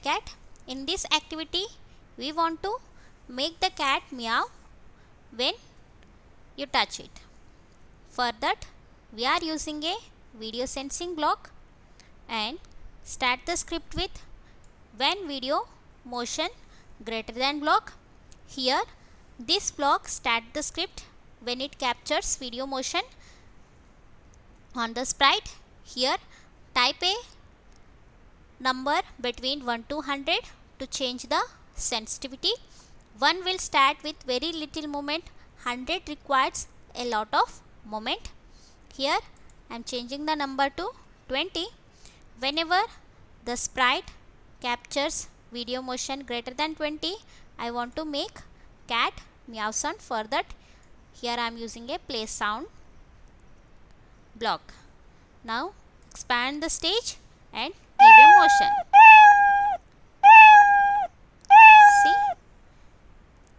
cat. In this activity we want to make the cat meow when you touch it. For that we are using a video sensing block and start the script with when video motion greater than block. Here this block start the script when it captures video motion on the sprite. Here type a number between 1 to 100 to change the sensitivity. 1 will start with very little movement, 100 requires a lot of movement. Here I am changing the number to 20. Whenever the sprite captures video motion greater than 20, I want to make cat meow sound. For that here I am using a play sound block. Now expand the stage and give a motion. See,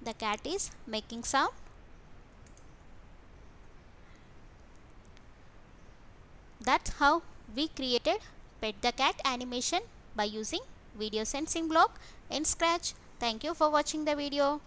the cat is making sound. That's how we created Pet the Cat animation by using video sensing block in Scratch. Thank you for watching the video.